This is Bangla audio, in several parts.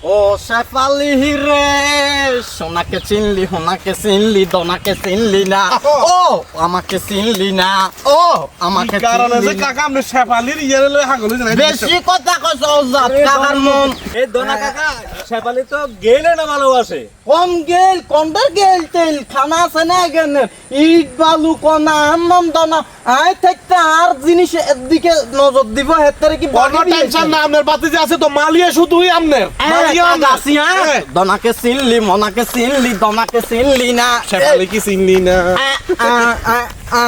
ও শেফালি রে সোনাকে চিনলি দোনাকে চিনলি না ও আমাকে চিনলি না ও আমাকে কারণে যে চিনলি না। কাকা আপনি শেফালির ইয়ারে লই হাগল হইছেন বেশি কথা কইছ ওজাত কাকার মন এই দোনা কাকা শেফালি তো গেলে না ভালোবাসে। কম গেল কোনটা গেল তেল খানা আছে না এখানে ইট বালু কোনা আনন্দ দনা আই থাকতে আর জিনিস এদিকে নজর দিব হেতরে কি কোনো টেনশন না আপনার বাতি যে আছে তো মালিয়া শুধুই আপনার মালিয়া আপনার দনাকে চিনলি মনাকে চিনলি দনাকে চিনলি না শেফালি কি চিনলি না আ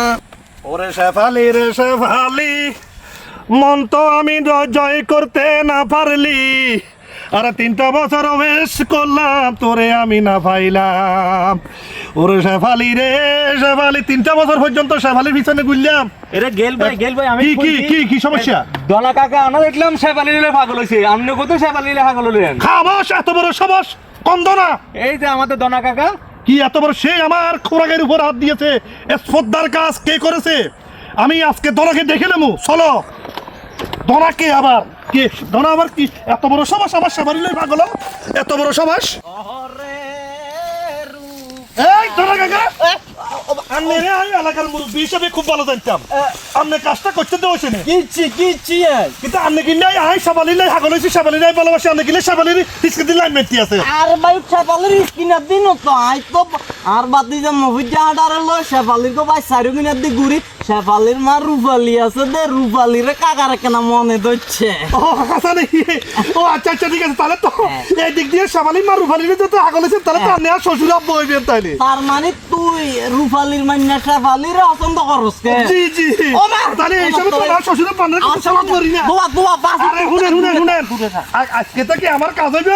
ওরে শেফালি রে শেফালি মন তো আমি জয় করতে না পারলি আরে 3টা বছর ওয়েস করলাম তোরে আমি না পাইলাম ওরে শেফালি রে শেফালি 3টা বছর পর্যন্ত শেফালির পিছনে ঘুরলাম এরে গেল ভাই আমি কি সমস্যা দোনা কাকা আমরা দেখলাম শেফালি রে পাগল হইছে। আপনি কত শেফালি রে পাগল হলেন? খাবাস এত বড় সাবাস কন্দনা এই যে আমাদের দোনা কাকা কি এত বড় সে আমার খোরাকের উপর হাত দিয়েছে স্পর্ধার কাজ কে করেছে আমি আজকে দনাকে দেখে নেবো চলো দনাকে আবার কে দনা আবার কি এত বড় সমাস আমার সবারই লই পাগল এত বড় সমাস এই দনা কাকা আমি রে এই এলাকার মুরব্বী হিসেবে খুব ভালো জানতাম আপনি কাজটা করতে দেওয়া না কিচ্ছি কিন্তু আপনি কিনে আই সবালি লাই হাগল হইছি সবালি লাই ভালোবাসি আপনি কিনে সবালির হিসকে লাইন মেটি আছে আর ভাই শেফালির স্কিনার দিন তো আই তো আর বাতি যে মফিজা হাটারে লয় শেফালির তো ভাই সাইরু কিনার দি ঘুরি শেফালির মা রূপালি আছে দে রূপালিরে কাকার কেনা মনে ধরছে ও হাসা নাকি ও আচ্ছা ঠিক আছে তাহলে তো এই দিক দিয়ে সবালি মা রূপালির যত হাগল হইছে তাহলে তো আপনি আর শ্বশুর আব্বা হইবেন তাইলে তার মানে তুই রূপালির মান্না শেফালির পছন্দ করস কে জি ও মা! তাহলে এইসব তো না শ্বশুরের পান্ডার কথা সালাম করি না দোয়া বাস আরে শুনেন আজকে তো কি আমার কাজ হইব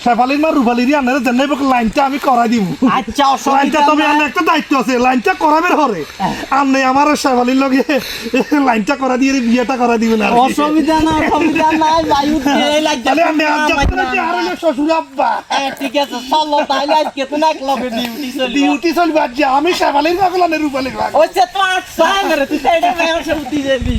শেফালির মা রূপালির আপনারা জানাইব লাইনটা আমি করাই দিব আচ্ছা লাইনটা তবে আমার একটা দায়িত্ব আছে লাইনটা করাবের হরে আপনি আমার শেফালির লগে লাইনটা করা দিয়ে বিয়েটা করা দিবেন আর কি। অসুবিধা নাই বায়ু দিয়ে লাগছে তাহলে আপনি আজ যাত্রা কি আর হইলো শ্বশুর আব্বা ঠিক আছে চলো তাইলে আজকে তো না ক্লাবে ডিউটি চলি ডিউটি চলবে আজ আমি শেফালির পাগল না রূপালির পাগল ওই যে তো আট সাইন রে তুই সাইডে মেয়ে সব দিয়ে যাবি